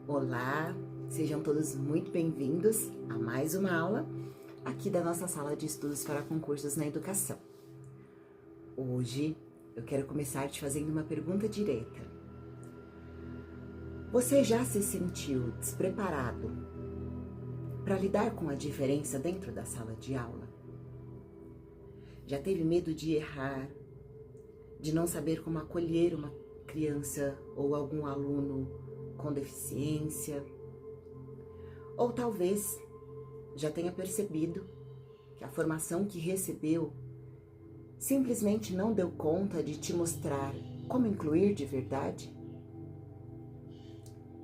Olá, sejam todos muito bem-vindos a mais uma aula aqui da nossa sala de estudos para concursos na educação. Hoje eu quero começar te fazendo uma pergunta direta. Você já se sentiu despreparado para lidar com a diferença dentro da sala de aula? Já teve medo de errar, de não saber como acolher uma criança ou algum aluno com deficiência? Ou talvez já tenha percebido que a formação que recebeu simplesmente não deu conta de te mostrar como incluir de verdade?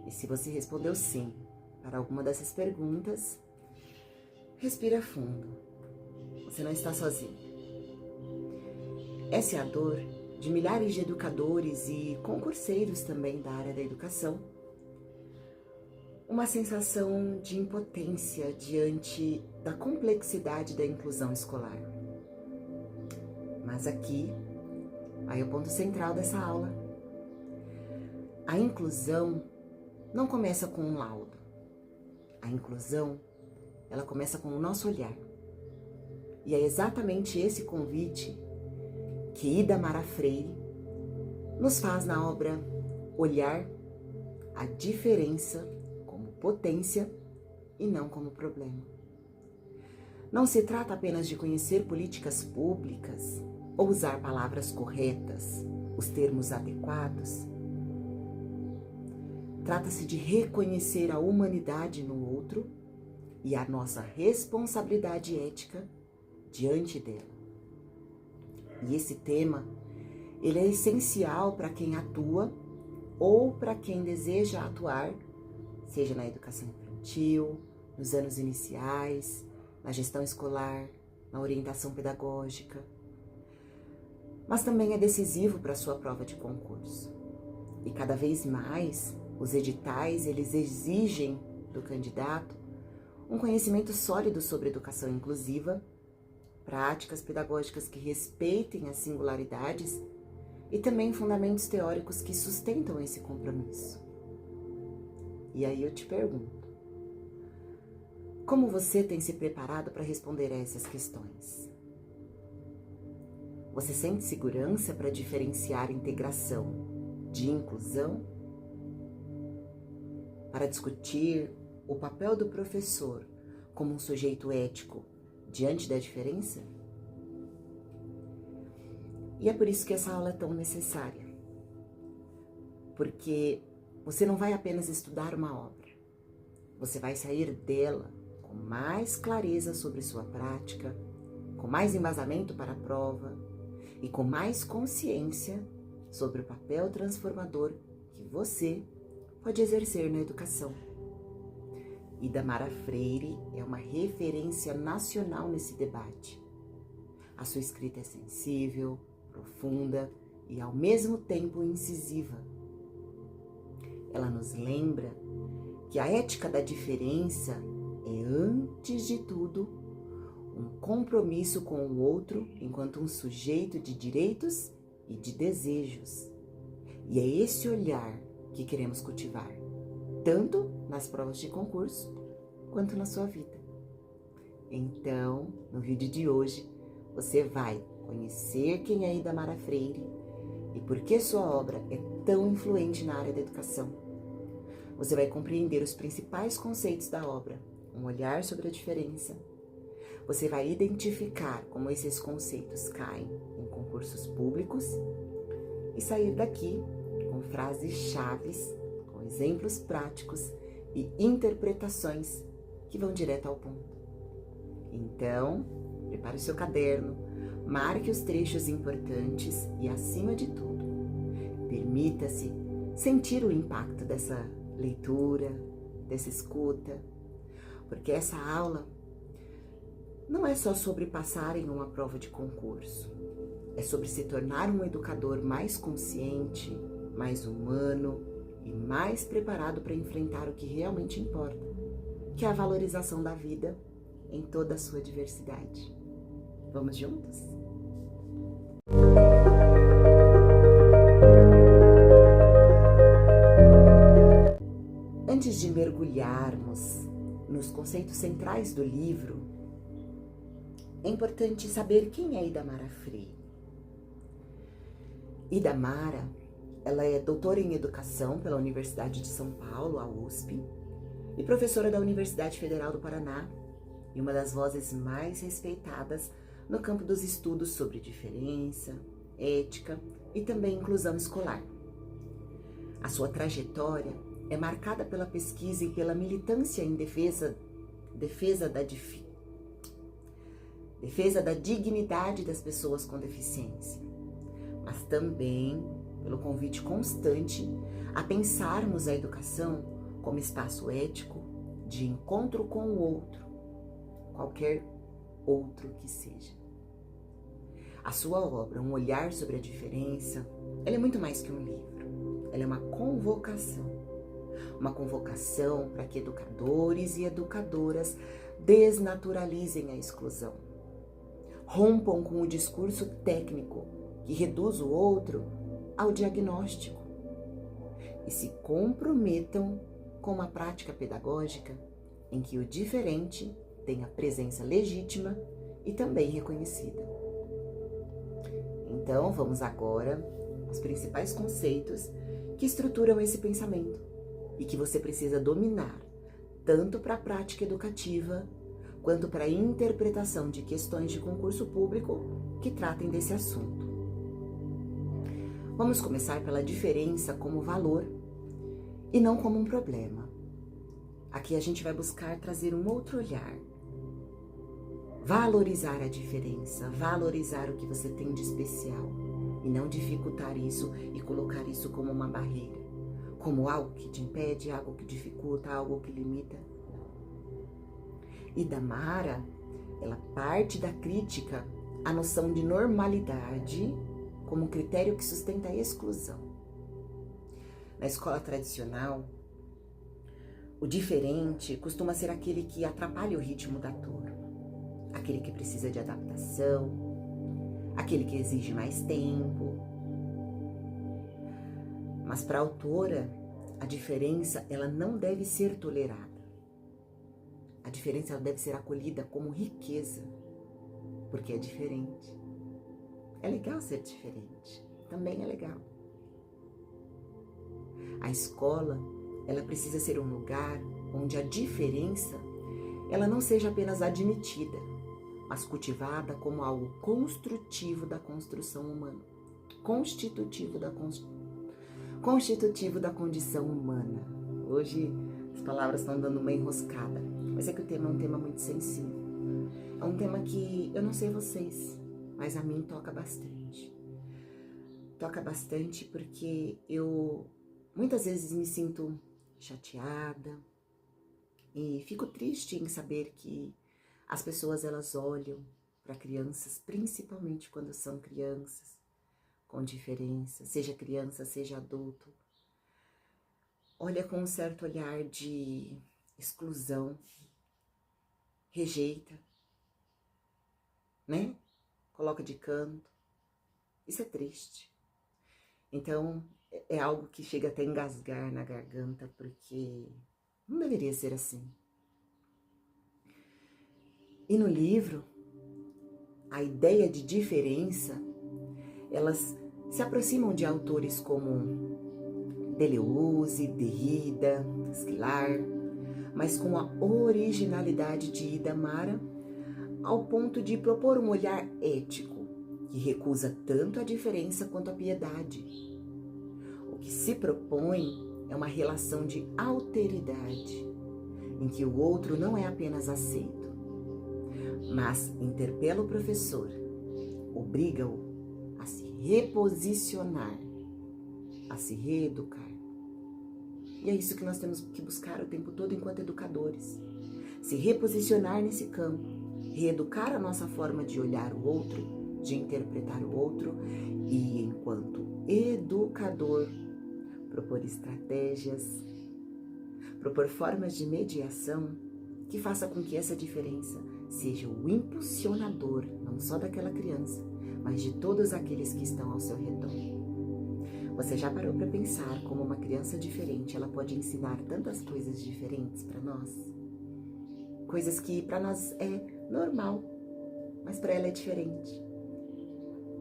E se você respondeu sim para alguma dessas perguntas, respira fundo. Você não está sozinho. Essa é a dor de milhares de educadores e concurseiros também da área da educação. Uma sensação de impotência diante da complexidade da inclusão escolar. Mas aqui vai o ponto central dessa aula. A inclusão não começa com um laudo. A inclusão, ela começa com o nosso olhar. E é exatamente esse convite que Idamara Freire nos faz na obra Olhar a Diferença como Potência e não como problema. Não se trata apenas de conhecer políticas públicas ou usar palavras corretas, os termos adequados. Trata-se de reconhecer a humanidade no outro e a nossa responsabilidade ética diante dela. E esse tema, ele é essencial para quem atua ou para quem deseja atuar, seja na educação infantil, nos anos iniciais, na gestão escolar, na orientação pedagógica. Mas também é decisivo para a sua prova de concurso. E cada vez mais, os editais, eles exigem do candidato um conhecimento sólido sobre educação inclusiva, práticas pedagógicas que respeitem as singularidades e também fundamentos teóricos que sustentam esse compromisso. E aí eu te pergunto, como você tem se preparado para responder a essas questões? Você sente segurança para diferenciar integração de inclusão? Para discutir o papel do professor como um sujeito ético diante da diferença? E é por isso que essa aula é tão necessária. Porque você não vai apenas estudar uma obra. Você vai sair dela com mais clareza sobre sua prática, com mais embasamento para a prova e com mais consciência sobre o papel transformador que você pode exercer na educação. Idamara Freire é uma referência nacional nesse debate. A sua escrita é sensível, profunda e ao mesmo tempo incisiva. Ela nos lembra que a ética da diferença é, antes de tudo, um compromisso com o outro enquanto um sujeito de direitos e de desejos. E é esse olhar que queremos cultivar, tanto nas provas de concurso, quanto na sua vida. Então, no vídeo de hoje, você vai conhecer quem é Idamara Freire e por que sua obra é tão influente na área da educação. Você vai compreender os principais conceitos da obra, um olhar sobre a diferença. Você vai identificar como esses conceitos caem em concursos públicos e sair daqui com frases chaves, com exemplos práticos e interpretações que vão direto ao ponto. Então, prepare o seu caderno, marque os trechos importantes e, acima de tudo, permita-se sentir o impacto dessa leitura, dessa escuta, porque essa aula não é só sobre passar em uma prova de concurso, é sobre se tornar um educador mais consciente, mais humano e mais preparado para enfrentar o que realmente importa, que é a valorização da vida em toda a sua diversidade. Vamos juntos? mergulharmos nos conceitos centrais do livro, é importante saber quem é Idamara Freire. Idamara, ela é doutora em Educação pela Universidade de São Paulo, a USP, e professora da Universidade Federal do Paraná, e uma das vozes mais respeitadas no campo dos estudos sobre diferença, ética e também inclusão escolar. A sua trajetória é marcada pela pesquisa e pela militância em defesa da dignidade das pessoas com deficiência, mas também pelo convite constante a pensarmos a educação como espaço ético de encontro com o outro, qualquer outro que seja. A sua obra, Um Olhar sobre a Diferença, ela é muito mais que um livro, ela é uma convocação para que educadores e educadoras desnaturalizem a exclusão, rompam com o discurso técnico que reduz o outro ao diagnóstico e se comprometam com uma prática pedagógica em que o diferente tenha presença legítima e também reconhecida. Então, vamos agora aos principais conceitos que estruturam esse pensamento e que você precisa dominar, tanto para a prática educativa, quanto para a interpretação de questões de concurso público que tratem desse assunto. Vamos começar pela diferença como valor e não como um problema. Aqui a gente vai buscar trazer um outro olhar, valorizar a diferença, valorizar o que você tem de especial e não dificultar isso e colocar isso como uma barreira, como algo que te impede, algo que dificulta, algo que limita. Idamara, ela parte da crítica à noção de normalidade como um critério que sustenta a exclusão. Na escola tradicional, o diferente costuma ser aquele que atrapalha o ritmo da turma, aquele que precisa de adaptação, aquele que exige mais tempo. Mas para a autora, a diferença ela não deve ser tolerada. A diferença ela deve ser acolhida como riqueza, porque é diferente. É legal ser diferente, também é legal. A escola, ela precisa ser um lugar onde a diferença, ela não seja apenas admitida, mas cultivada como algo construtivo da construção humana, constitutivo da condição humana. Hoje as palavras estão dando uma enroscada, mas é que o tema é um tema muito sensível. É um tema que eu não sei vocês, mas a mim toca bastante. Toca bastante porque eu muitas vezes me sinto chateada e fico triste em saber que as pessoas elas olham para crianças, principalmente quando são crianças com diferença, seja criança, seja adulto, olha com um certo olhar de exclusão, rejeita, né? Coloca de canto. Isso é triste. Então, é algo que chega até a engasgar na garganta, porque não deveria ser assim. E no livro, a ideia de diferença, elas se aproximam de autores como Deleuze, Derrida, Sklar, mas com a originalidade de Idamara, ao ponto de propor um olhar ético, que recusa tanto a diferença quanto a piedade. O que se propõe é uma relação de alteridade, em que o outro não é apenas aceito, mas interpela o professor, obriga-o a se reposicionar, a se reeducar. E é isso que nós temos que buscar o tempo todo enquanto educadores. Se reposicionar nesse campo, reeducar a nossa forma de olhar o outro, de interpretar o outro e, enquanto educador, propor estratégias, propor formas de mediação que faça com que essa diferença seja o impulsionador, não só daquela criança, mas de todos aqueles que estão ao seu redor. Você já parou para pensar como uma criança diferente, ela pode ensinar tantas coisas diferentes para nós? Coisas que para nós é normal, mas para ela é diferente.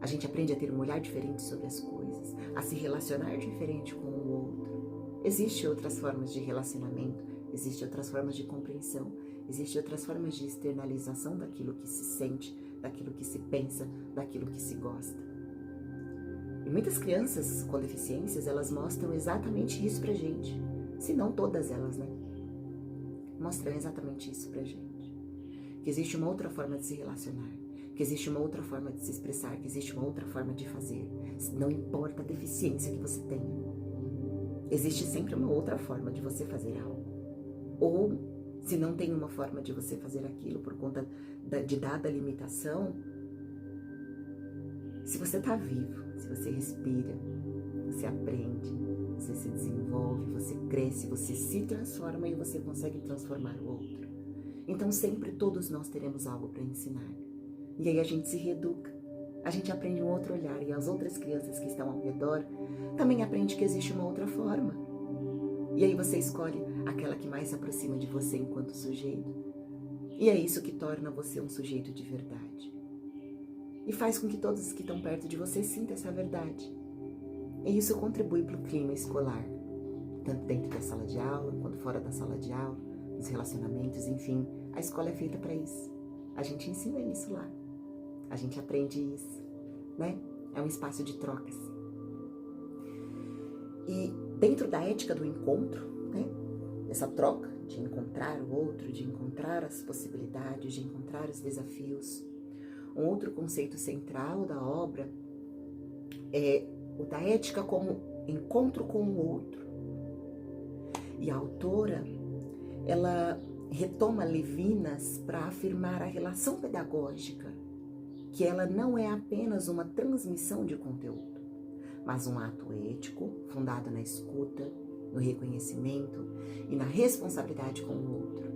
A gente aprende a ter um olhar diferente sobre as coisas, a se relacionar diferente com o outro. Existem outras formas de relacionamento, existem outras formas de compreensão, existem outras formas de externalização daquilo que se sente, daquilo que se pensa, daquilo que se gosta. E muitas crianças com deficiências, elas mostram exatamente isso pra gente. Se não todas elas, né? Mostram exatamente isso pra gente. Que existe uma outra forma de se relacionar, que existe uma outra forma de se expressar, que existe uma outra forma de fazer. Não importa a deficiência que você tenha. Existe sempre uma outra forma de você fazer algo. Ou, se não tem uma forma de você fazer aquilo por conta de dada limitação, se você está vivo, se você respira, você aprende, você se desenvolve, você cresce, você se transforma e você consegue transformar o outro. Então sempre todos nós teremos algo para ensinar. E aí a gente se reeduca, a gente aprende um outro olhar e as outras crianças que estão ao redor também aprendem que existe uma outra forma. E aí você escolhe aquela que mais se aproxima de você enquanto sujeito. E é isso que torna você um sujeito de verdade. E faz com que todos que estão perto de você sintam essa verdade. E isso contribui para o clima escolar, tanto dentro da sala de aula, quanto fora da sala de aula, nos relacionamentos, enfim. A escola é feita para isso. A gente ensina isso lá. A gente aprende isso, né? É um espaço de trocas. E dentro da ética do encontro, né? Essa troca de encontrar o outro, de encontrar as possibilidades, de encontrar os desafios. Um outro conceito central da obra é o da ética como encontro com o outro. E a autora, ela retoma Levinas para afirmar a relação pedagógica, que ela não é apenas uma transmissão de conteúdo, mas um ato ético fundado na escuta, no reconhecimento e na responsabilidade com o outro.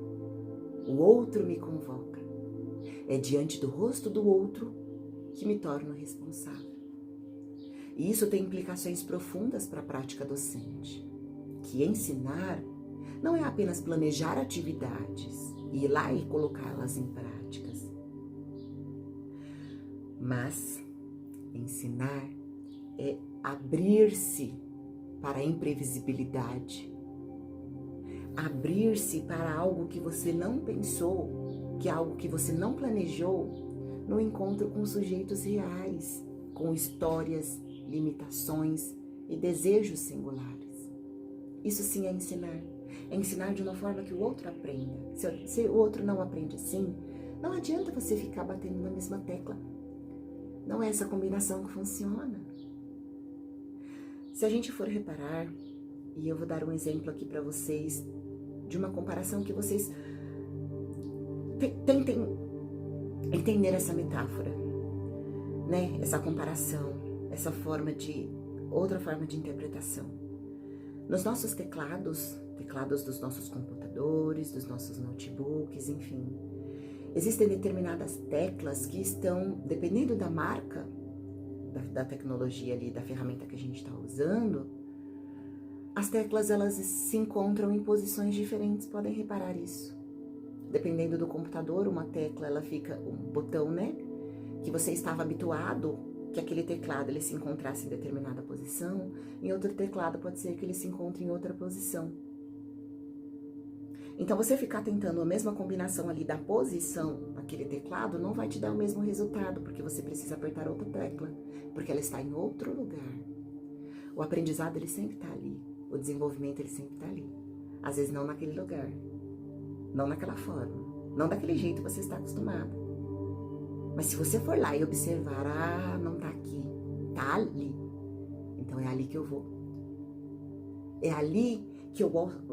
O outro me convoca. É diante do rosto do outro que me torno responsável. E isso tem implicações profundas para a prática docente. Que ensinar não é apenas planejar atividades e ir lá e colocá-las em práticas. Mas ensinar é abrir-se para a imprevisibilidade. Abrir-se para algo que você não pensou, que é algo que você não planejou, no encontro com sujeitos reais, com histórias, limitações e desejos singulares. Isso sim é ensinar. É ensinar de uma forma que o outro aprenda. Se o outro não aprende assim, não adianta você ficar batendo na mesma tecla. Não é essa combinação que funciona. Se a gente for reparar, e eu vou dar um exemplo aqui para vocês, de uma comparação que vocês tentem entender essa metáfora, né? Essa comparação, essa outra forma de interpretação. Nos nossos teclados dos nossos computadores, dos nossos notebooks, enfim, existem determinadas teclas que estão, dependendo da marca, da tecnologia ali, da ferramenta que a gente está usando, as teclas elas se encontram em posições diferentes, podem reparar isso. Dependendo do computador, uma tecla, ela fica, um botão, né? Que você estava habituado, que aquele teclado ele se encontrasse em determinada posição, em outro teclado pode ser que ele se encontre em outra posição. Então, você ficar tentando a mesma combinação ali da posição daquele teclado não vai te dar o mesmo resultado, porque você precisa apertar outra tecla, porque ela está em outro lugar. O aprendizado, ele sempre está ali. O desenvolvimento, ele sempre está ali. Às vezes, não naquele lugar. Não naquela forma. Não daquele jeito que você está acostumado. Mas se você for lá e observar, não tá aqui, tá ali. Então, é ali que eu vou. É ali que eu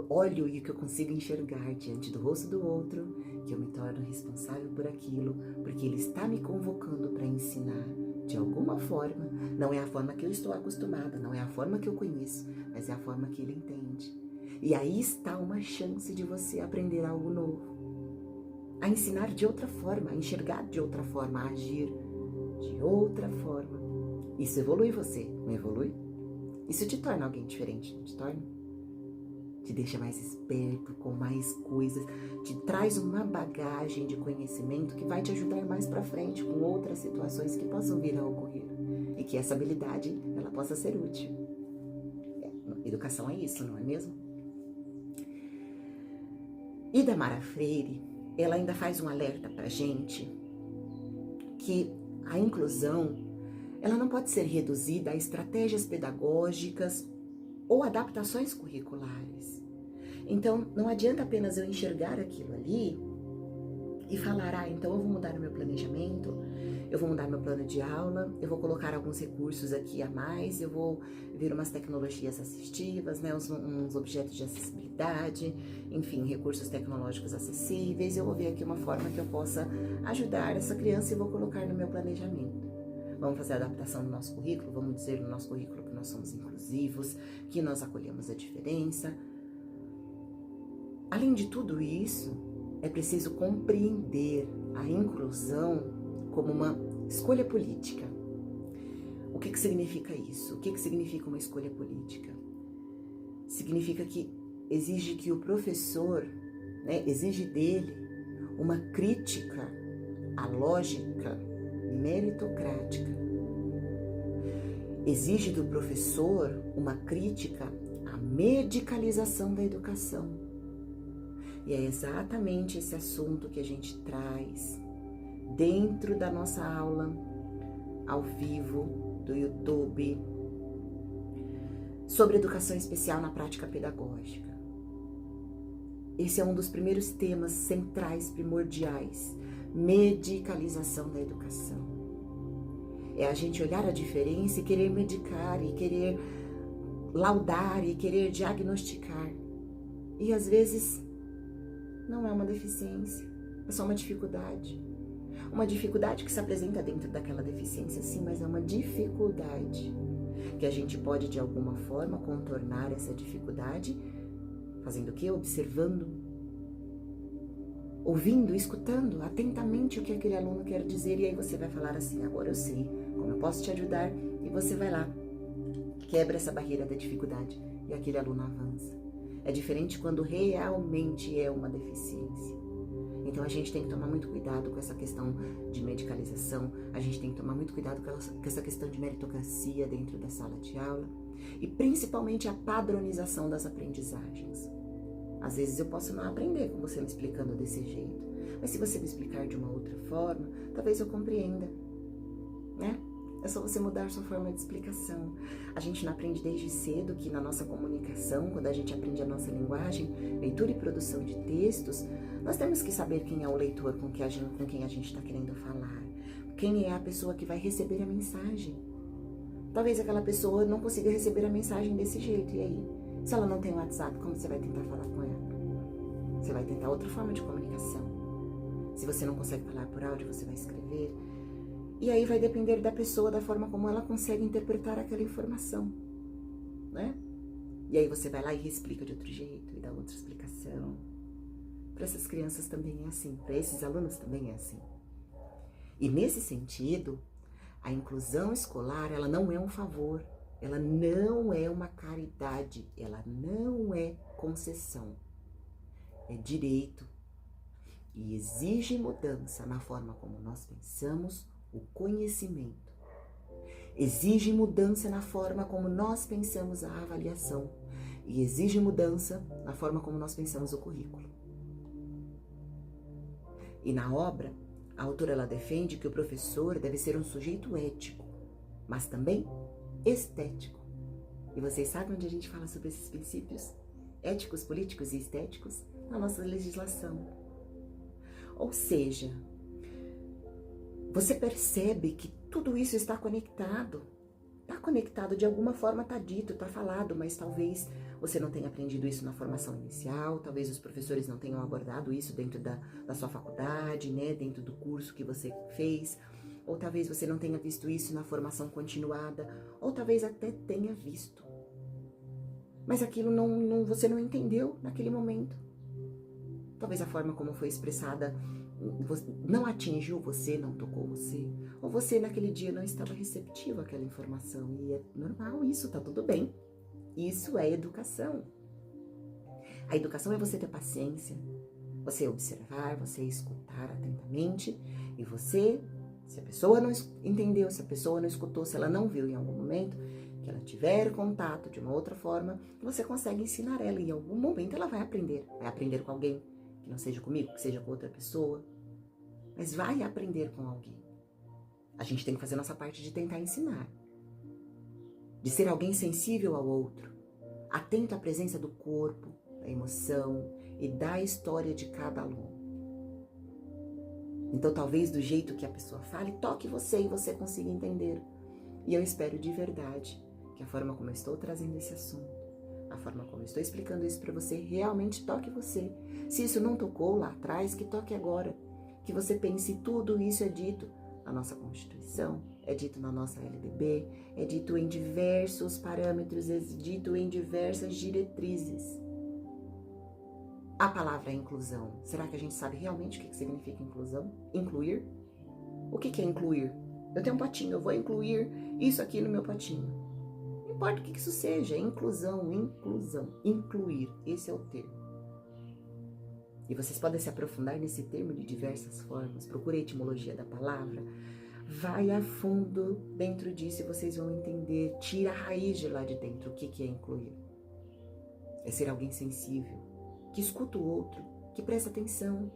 olho e que eu consigo enxergar diante do rosto do outro, que eu me torno responsável por aquilo, porque ele está me convocando para ensinar de alguma forma. Não é a forma que eu estou acostumada, não é a forma que eu conheço, mas é a forma que ele entende. E aí está uma chance de você aprender algo novo. A ensinar de outra forma, a enxergar de outra forma, a agir de outra forma. Isso evolui você, não evolui? Isso te torna alguém diferente, não te torna? Te deixa mais esperto, com mais coisas, te traz uma bagagem de conhecimento que vai te ajudar mais pra frente com outras situações que possam vir a ocorrer. E que essa habilidade, ela possa ser útil. Educação é isso, não é mesmo? E Damara Freire, ela ainda faz um alerta pra gente que a inclusão, ela não pode ser reduzida a estratégias pedagógicas ou adaptações curriculares. Então, não adianta apenas eu enxergar aquilo ali e falar, então eu vou mudar o meu planejamento, eu vou mudar meu plano de aula, eu vou colocar alguns recursos aqui a mais, eu vou ver umas tecnologias assistivas, né, uns objetos de acessibilidade, enfim, recursos tecnológicos acessíveis, eu vou ver aqui uma forma que eu possa ajudar essa criança e vou colocar no meu planejamento. Vamos fazer a adaptação no nosso currículo, vamos dizer no nosso currículo que nós somos inclusivos, que nós acolhemos a diferença. Além de tudo isso, é preciso compreender a inclusão como uma escolha política. O que significa isso? O que significa uma escolha política? Significa que exige que o professor, né, exige dele uma crítica à lógica meritocrática. Exige do professor uma crítica à medicalização da educação. E é exatamente esse assunto que a gente traz dentro da nossa aula ao vivo do YouTube sobre educação especial na prática pedagógica. Esse é um dos primeiros temas centrais, primordiais, medicalização da educação. É a gente olhar a diferença e querer medicar, e querer laudar, e querer diagnosticar. E às vezes não é uma deficiência, é só uma dificuldade. Uma dificuldade que se apresenta dentro daquela deficiência, sim, mas é uma dificuldade que a gente pode, de alguma forma, contornar essa dificuldade, fazendo o quê? Observando, ouvindo, escutando atentamente o que aquele aluno quer dizer, e aí você vai falar assim, agora eu sei como eu posso te ajudar, e você vai lá, quebra essa barreira da dificuldade, e aquele aluno avança. É diferente quando realmente é uma deficiência. Então a gente tem que tomar muito cuidado com essa questão de medicalização, a gente tem que tomar muito cuidado com essa questão de meritocracia dentro da sala de aula, e principalmente a padronização das aprendizagens. Às vezes eu posso não aprender com você me explicando desse jeito, mas se você me explicar de uma outra forma, talvez eu compreenda, né? É só você mudar sua forma de explicação. A gente não aprende desde cedo que na nossa comunicação, quando a gente aprende a nossa linguagem, leitura e produção de textos, nós temos que saber quem é o leitor com quem a gente está querendo falar. Quem é a pessoa que vai receber a mensagem. Talvez aquela pessoa não consiga receber a mensagem desse jeito. E aí? Se ela não tem WhatsApp, como você vai tentar falar com ela? Você vai tentar outra forma de comunicação. Se você não consegue falar por áudio, você vai escrever. E aí vai depender da pessoa, da forma como ela consegue interpretar aquela informação, né? E aí você vai lá e reexplica de outro jeito, e dá outra explicação. Para essas crianças também é assim, para esses alunos também é assim. E nesse sentido, a inclusão escolar, ela não é um favor, ela não é uma caridade, ela não é concessão. É direito e exige mudança na forma como nós pensamos, o conhecimento. Exige mudança na forma como nós pensamos a avaliação e exige mudança na forma como nós pensamos o currículo. E na obra, a autora ela defende que o professor deve ser um sujeito ético, mas também estético. E vocês sabem onde a gente fala sobre esses princípios éticos, políticos e estéticos? Na nossa legislação. Ou seja, você percebe que tudo isso está conectado. Está conectado, de alguma forma está dito, está falado, mas talvez você não tenha aprendido isso na formação inicial, talvez os professores não tenham abordado isso dentro da sua faculdade, né, dentro do curso que você fez, ou talvez você não tenha visto isso na formação continuada, ou talvez até tenha visto. Mas aquilo você não entendeu naquele momento. Talvez a forma como foi expressada não atingiu você, não tocou você, ou você naquele dia não estava receptivo àquela informação, e é normal isso, tá tudo bem. Isso é educação. A educação é você ter paciência, você observar, você escutar atentamente, e você, se a pessoa não entendeu, se a pessoa não escutou, se ela não viu em algum momento, que ela tiver contato de uma outra forma, você consegue ensinar ela, e em algum momento ela vai aprender com alguém, que não seja comigo, que seja com outra pessoa, mas vai aprender com alguém. A gente tem que fazer nossa parte de tentar ensinar, de ser alguém sensível ao outro, atento à presença do corpo, da emoção e da história de cada aluno. Então, talvez do jeito que a pessoa fale, toque você e você consiga entender. E eu espero de verdade que a forma como eu estou trazendo esse assunto, a forma como eu estou explicando isso para você, realmente toque você. Se isso não tocou lá atrás, que toque agora. Que você pense, tudo isso é dito na nossa Constituição, é dito na nossa LDB, é dito em diversos parâmetros, é dito em diversas diretrizes. A palavra inclusão, será que a gente sabe realmente o que significa inclusão? Incluir? O que é incluir? Eu tenho um potinho, eu vou incluir isso aqui no meu potinho. Não importa o que isso seja, inclusão, incluir, esse é o termo. E vocês podem se aprofundar nesse termo de diversas formas, procure a etimologia da palavra, vai a fundo dentro disso e vocês vão entender, tira a raiz de lá de dentro, o que é incluir. É ser alguém sensível, que escuta o outro, que presta atenção,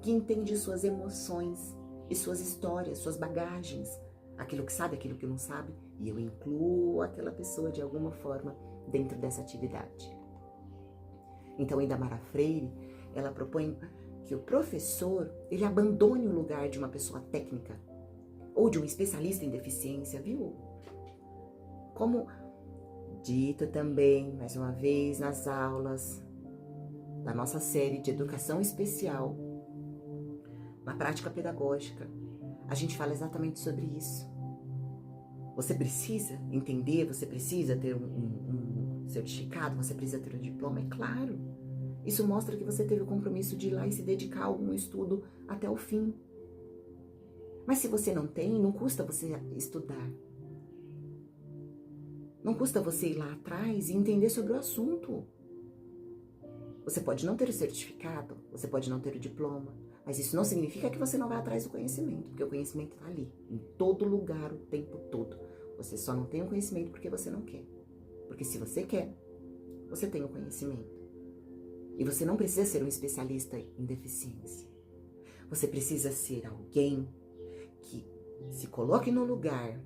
que entende suas emoções e suas histórias, suas bagagens, aquilo que sabe, aquilo que não sabe, e eu incluo aquela pessoa de alguma forma dentro dessa atividade. Então, Indamara Freire, ela propõe que o professor, ele abandone o lugar de uma pessoa técnica ou de um especialista em deficiência, viu? Como dito também, mais uma vez, nas aulas da nossa série de educação especial, na prática pedagógica, a gente fala exatamente sobre isso. Você precisa entender, você precisa ter um certificado, você precisa ter um diploma, é claro. Isso mostra que você teve o compromisso de ir lá e se dedicar a algum estudo até o fim. Mas se você não tem, não custa você estudar. Não custa você ir lá atrás e entender sobre o assunto. Você pode não ter o certificado, você pode não ter o diploma, mas isso não significa que você não vai atrás do conhecimento, porque o conhecimento está ali, em todo lugar, o tempo todo. Você só não tem o conhecimento porque você não quer. Porque se você quer, você tem o conhecimento. E você não precisa ser um especialista em deficiência. Você precisa ser alguém que se coloque no lugar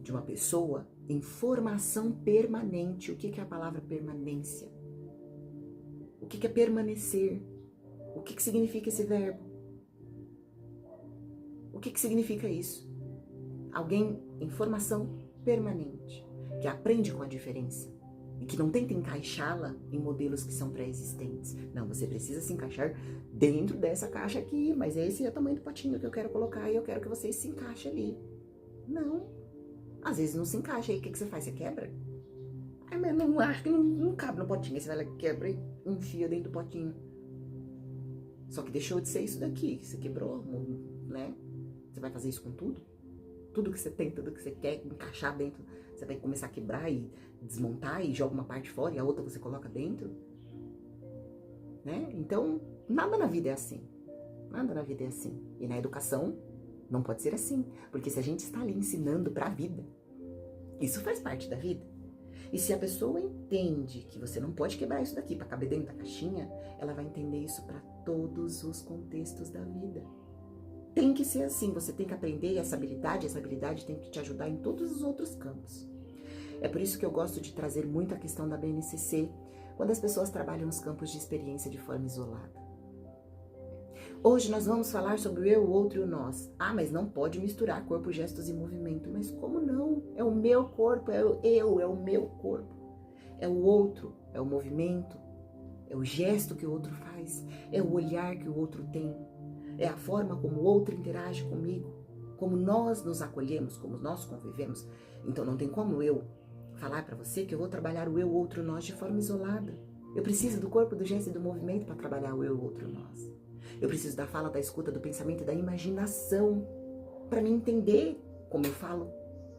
de uma pessoa em formação permanente. O que é a palavra permanência? O que é permanecer? O que significa esse verbo? O que significa isso? Alguém em formação permanente, que aprende com a diferença e que não tenta encaixá-la em modelos que são pré-existentes. Não, você precisa se encaixar dentro dessa caixa aqui, mas esse é o tamanho do potinho que eu quero colocar e eu quero que você se encaixe ali. Não. Às vezes não se encaixa, aí o que você faz? Você quebra? Ai, mas não acho que não cabe no potinho. Aí você vai lá, quebra e enfia dentro do potinho. Só que deixou de ser isso daqui, que você quebrou, né? Você vai fazer isso com tudo? Tudo que você tem, tudo que você quer encaixar dentro, você vai começar a quebrar e desmontar e joga uma parte fora e a outra você coloca dentro? Né? Então, nada na vida é assim. Nada na vida é assim. E na educação, não pode ser assim. Porque se a gente está ali ensinando para a vida, isso faz parte da vida. E se a pessoa entende que você não pode quebrar isso daqui para caber dentro da caixinha, ela vai entender isso para todos os contextos da vida. Tem que ser assim, você tem que aprender essa habilidade tem que te ajudar em todos os outros campos. É por isso que eu gosto de trazer muito a questão da BNCC, quando as pessoas trabalham nos campos de experiência de forma isolada. Hoje nós vamos falar sobre o eu, o outro e o nós. Ah, mas não pode misturar corpo, gestos e movimento. Mas como não? É o meu corpo, é o eu, é o meu corpo. É o outro, é o movimento, é o gesto que o outro faz, é o olhar que o outro tem, é a forma como o outro interage comigo, como nós nos acolhemos, como nós convivemos. Então não tem como eu falar para você que eu vou trabalhar o eu, o outro, o nós de forma isolada. Eu preciso do corpo, do gesto e do movimento para trabalhar o eu, o outro, o nós. Eu preciso da fala, da escuta, do pensamento e da imaginação para me entender como eu falo,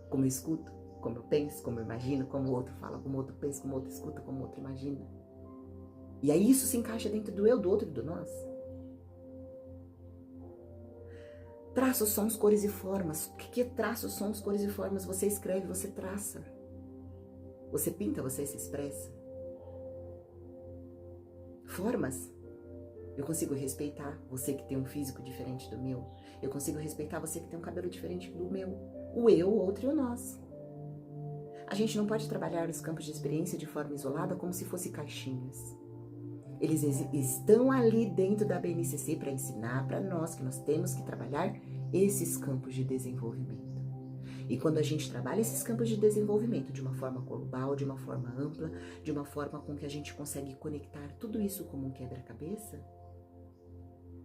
como eu escuto, como eu penso, como eu imagino, como o outro fala, como o outro pensa, como o outro escuta, como o outro imagina. E aí isso se encaixa dentro do eu, do outro e do nós. Traços, sons, cores e formas. O que é traços, sons, cores e formas? Você escreve, você traça. Você pinta, você se expressa. Formas. Eu consigo respeitar você que tem um físico diferente do meu. Eu consigo respeitar você que tem um cabelo diferente do meu. O eu, o outro e o nós. A gente não pode trabalhar os campos de experiência de forma isolada como se fossem caixinhas. Eles estão ali dentro da BNCC para ensinar para nós que nós temos que trabalhar esses campos de desenvolvimento. E quando a gente trabalha esses campos de desenvolvimento de uma forma global, de uma forma ampla, de uma forma com que a gente consegue conectar tudo isso como um quebra-cabeça,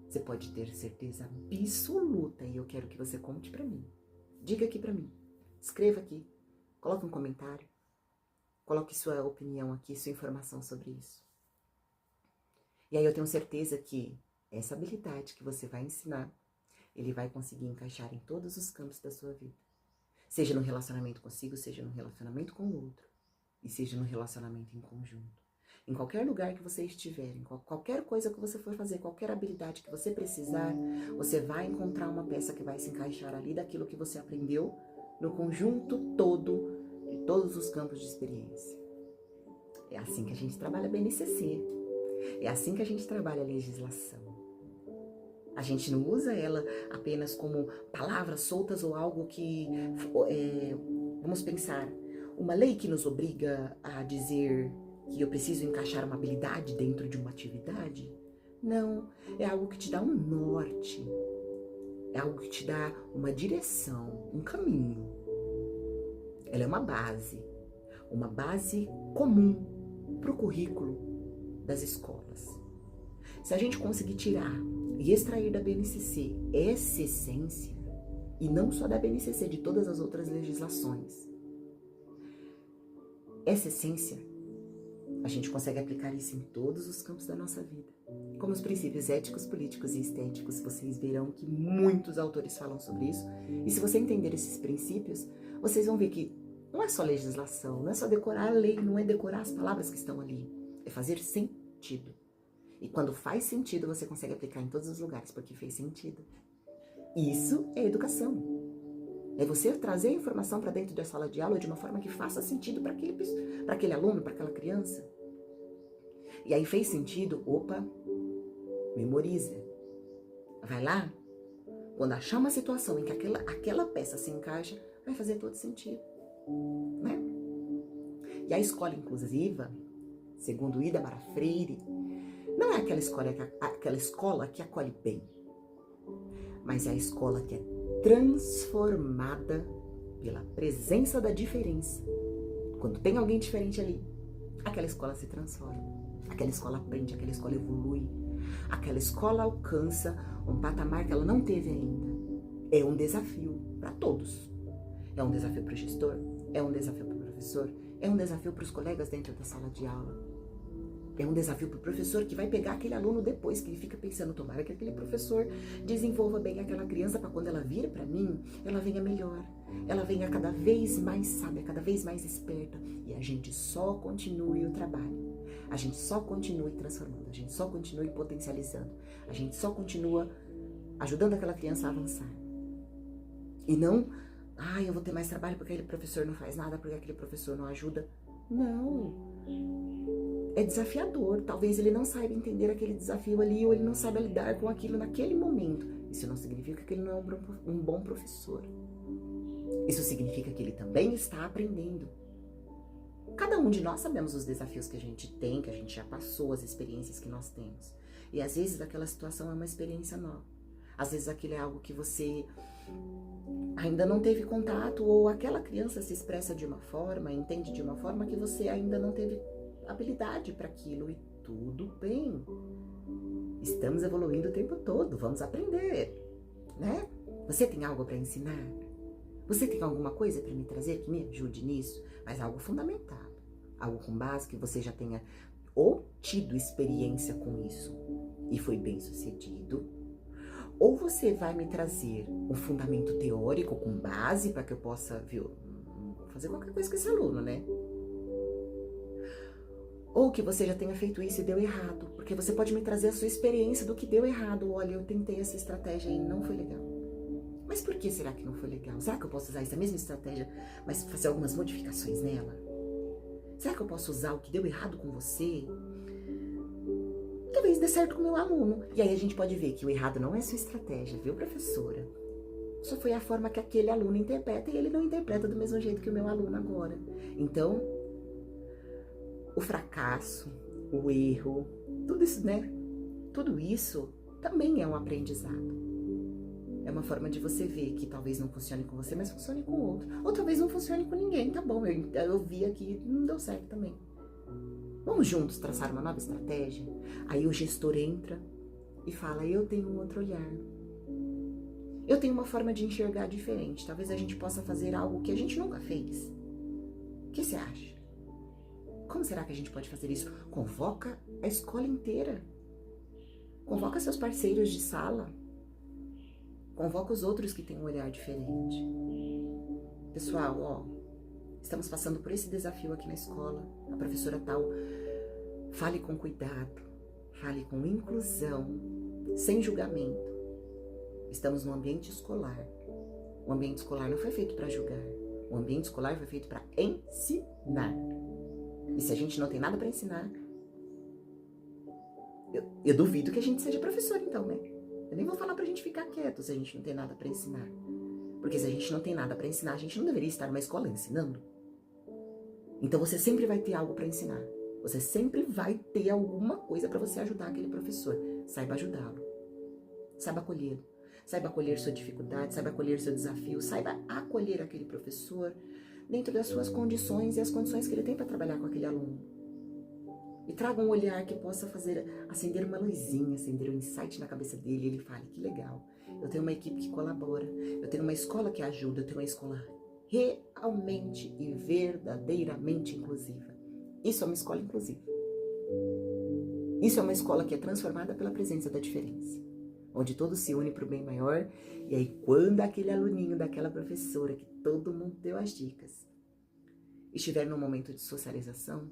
você pode ter certeza absoluta, e eu quero que você conte para mim. Diga aqui para mim, escreva aqui, coloque um comentário, coloque sua opinião aqui, sua informação sobre isso. E aí eu tenho certeza que essa habilidade que você vai ensinar, ele vai conseguir encaixar em todos os campos da sua vida. Seja no relacionamento consigo, seja no relacionamento com o outro. E seja no relacionamento em conjunto. Em qualquer lugar que você estiver, em qualquer coisa que você for fazer, qualquer habilidade que você precisar, você vai encontrar uma peça que vai se encaixar ali daquilo que você aprendeu no conjunto todo de todos os campos de experiência. É assim que a gente trabalha a BNCC. É assim que a gente trabalha a legislação. A gente não usa ela apenas como palavras soltas ou algo que, vamos pensar, uma lei que nos obriga a dizer que eu preciso encaixar uma habilidade dentro de uma atividade. Não, é algo que te dá um norte, é algo que te dá uma direção, um caminho. Ela é uma base comum para o currículo das escolas. Se a gente conseguir tirar e extrair da BNCC essa essência, e não só da BNCC, de todas as outras legislações, essa essência, a gente consegue aplicar isso em todos os campos da nossa vida. Como os princípios éticos, políticos e estéticos, vocês verão que muitos autores falam sobre isso, e se você entender esses princípios, vocês vão ver que não é só legislação, não é só decorar a lei, não é decorar as palavras que estão ali, é fazer sentido. E quando faz sentido, você consegue aplicar em todos os lugares, porque fez sentido. Isso é educação. É você trazer a informação para dentro da sala de aula de uma forma que faça sentido para aquele aluno, para aquela criança. E aí fez sentido, opa, memoriza. Vai lá, quando achar uma situação em que aquela peça se encaixa, vai fazer todo sentido, né? E a escola inclusiva, segundo Ida Mara Freire, não é aquela escola que acolhe bem, mas é a escola que é transformada pela presença da diferença. Quando tem alguém diferente ali, aquela escola se transforma, aquela escola aprende, aquela escola evolui, aquela escola alcança um patamar que ela não teve ainda. É um desafio para todos. É um desafio para o gestor, é um desafio para o professor, é um desafio para os colegas dentro da sala de aula. É um desafio para o professor que vai pegar aquele aluno depois, que ele fica pensando, tomara que aquele professor desenvolva bem aquela criança para quando ela vir para mim, ela venha melhor. Ela venha cada vez mais sábia, cada vez mais esperta. E a gente só continue o trabalho. A gente só continue transformando, a gente só continue potencializando. A gente só continua ajudando aquela criança a avançar. E não, eu vou ter mais trabalho porque aquele professor não faz nada, porque aquele professor não ajuda. Não. É desafiador, talvez ele não saiba entender aquele desafio ali, ou ele não saiba lidar com aquilo naquele momento. Isso não significa que ele não é um bom professor. Isso significa que ele também está aprendendo. Cada um de nós sabemos os desafios que a gente tem, que a gente já passou, as experiências que nós temos. E às vezes aquela situação é uma experiência nova. Às vezes aquilo é algo que você ainda não teve contato, ou aquela criança se expressa de uma forma, entende de uma forma que você ainda não teve habilidade para aquilo, e tudo bem. Estamos evoluindo o tempo todo, vamos aprender, né? Você tem algo para ensinar? Você tem alguma coisa para me trazer que me ajude nisso? Mas algo fundamentado, algo com base que você já tenha ou tido experiência com isso. e foi bem sucedido, ou você vai me trazer um fundamento teórico com base para que eu possa, viu, fazer qualquer coisa com esse aluno, né? Ou que você já tenha feito isso e deu errado, porque você pode me trazer a sua experiência do que deu errado. Olha, eu tentei essa estratégia e não foi legal. Mas por que será que não foi legal? Será que eu posso usar essa mesma estratégia, mas fazer algumas modificações nela? Será que eu posso usar o que deu errado com você? Talvez dê certo com o meu aluno. E aí a gente pode ver que o errado não é sua estratégia, viu, professora? Só foi a forma que aquele aluno interpreta e ele não interpreta do mesmo jeito que o meu aluno agora. Então, o fracasso, o erro, tudo isso, né? Tudo isso também é um aprendizado. É uma forma de você ver que talvez não funcione com você, mas funcione com o outro. Ou talvez não funcione com ninguém, tá bom, eu vi aqui, não deu certo também. Vamos juntos traçar uma nova estratégia? Aí o gestor entra e fala, eu tenho um outro olhar. Eu tenho uma forma de enxergar diferente. Talvez a gente possa fazer algo que a gente nunca fez. O que você acha? Como será que a gente pode fazer isso? Convoca a escola inteira. Convoca seus parceiros de sala. Convoca os outros que têm um olhar diferente. Pessoal, ó, estamos passando por esse desafio aqui na escola. A professora tal, fale com cuidado, fale com inclusão, sem julgamento. Estamos no ambiente escolar. O ambiente escolar não foi feito para julgar. O ambiente escolar foi feito para ensinar. E se a gente não tem nada para ensinar, eu duvido que a gente seja professor então, né? Eu nem vou falar pra gente ficar quieto se a gente não tem nada para ensinar. Porque se a gente não tem nada para ensinar, a gente não deveria estar numa escola ensinando. Então você sempre vai ter algo para ensinar. Você sempre vai ter alguma coisa para você ajudar aquele professor. Saiba ajudá-lo. Saiba acolhê-lo. Saiba acolher sua dificuldade, saiba acolher seu desafio, saiba acolher aquele professor dentro das suas condições e as condições que ele tem para trabalhar com aquele aluno. E traga um olhar que possa fazer acender uma luzinha, acender um insight na cabeça dele e ele fale, que legal, eu tenho uma equipe que colabora, eu tenho uma escola que ajuda, eu tenho uma escola realmente e verdadeiramente inclusiva. Isso é uma escola inclusiva. Isso é uma escola que é transformada pela presença da diferença, onde todos se unem para o bem maior. E aí quando aquele aluninho daquela professora que todo mundo deu as dicas estiver num momento de socialização,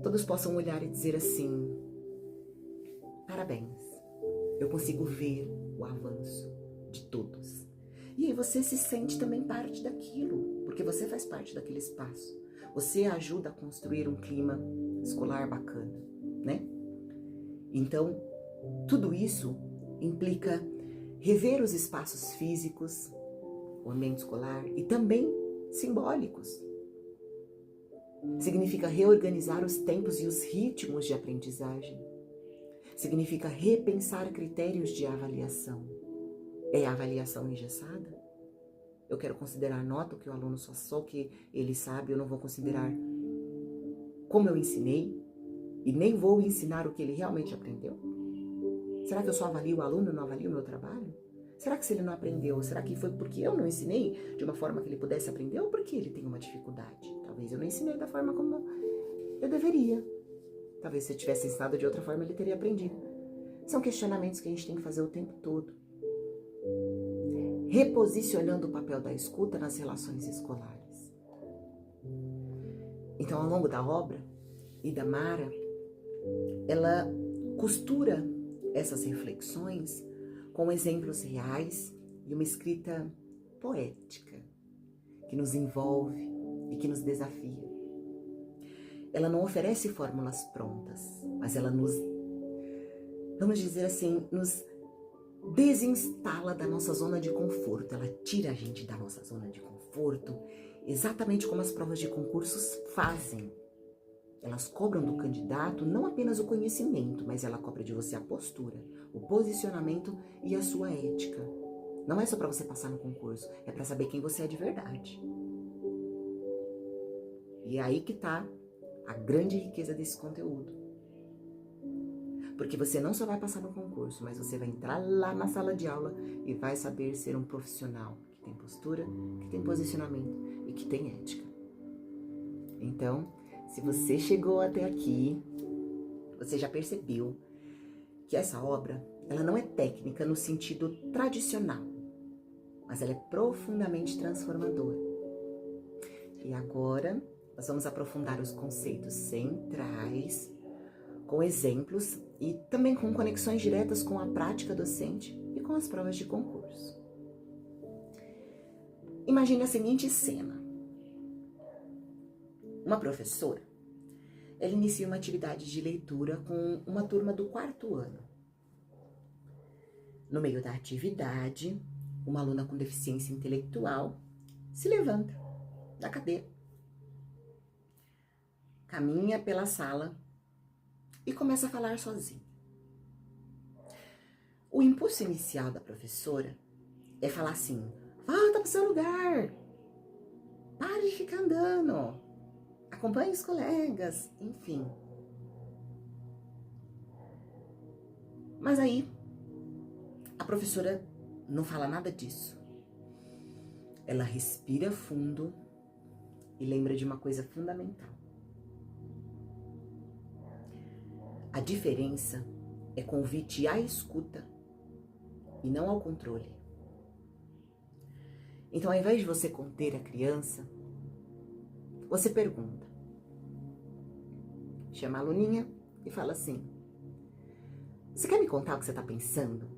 todos possam olhar e dizer assim, parabéns, eu consigo ver o avanço de todos. E aí você se sente também parte daquilo, porque você faz parte daquele espaço. Você ajuda a construir um clima escolar bacana, né? Então, tudo isso implica rever os espaços físicos, o ambiente escolar e também simbólicos. Significa reorganizar os tempos e os ritmos de aprendizagem. Significa repensar critérios de avaliação. É a avaliação engessada? Eu quero considerar nota, que o aluno só o que ele sabe, eu não vou considerar como eu ensinei e nem vou ensinar o que ele realmente aprendeu? Será que eu só avalio o aluno e não avalio o meu trabalho? Será que se ele não aprendeu, será que foi porque eu não ensinei de uma forma que ele pudesse aprender ou porque ele tem uma dificuldade? Talvez eu não ensinei da forma como eu deveria. Talvez se eu tivesse ensinado de outra forma, ele teria aprendido. São questionamentos que a gente tem que fazer o tempo todo. Reposicionando o papel da escuta nas relações escolares. Então, ao longo da obra, Idamara, ela costura essas reflexões com exemplos reais e uma escrita poética que nos envolve e que nos desafia. Ela não oferece fórmulas prontas, mas ela nos, vamos dizer assim, nos desinstala da nossa zona de conforto. Ela tira a gente da nossa zona de conforto, exatamente como as provas de concursos fazem. Elas cobram do candidato não apenas o conhecimento, mas ela cobra de você a postura, o posicionamento e a sua ética. Não é só para você passar no concurso, é para saber quem você é de verdade. E é aí que está a grande riqueza desse conteúdo. Porque você não só vai passar no concurso, mas você vai entrar lá na sala de aula e vai saber ser um profissional que tem postura, que tem posicionamento e que tem ética. Então, se você chegou até aqui, você já percebeu que essa obra, ela não é técnica no sentido tradicional, mas ela é profundamente transformadora. E agora, nós vamos aprofundar os conceitos centrais, com exemplos e também com conexões diretas com a prática docente e com as provas de concurso. Imagine a seguinte cena. Uma professora, ela inicia uma atividade de leitura com uma turma do 4º ano. No meio da atividade, uma aluna com deficiência intelectual se levanta da cadeira, caminha pela sala e começa a falar sozinha. O impulso inicial da professora é falar assim: volta pro seu lugar, pare de ficar andando, acompanhe os colegas, enfim. Mas aí, a professora não fala nada disso. Ela respira fundo e lembra de uma coisa fundamental. A diferença é convite à escuta e não ao controle. Então, ao invés de você conter a criança, você pergunta. Chama a aluninha e fala assim: você quer me contar o que você está pensando?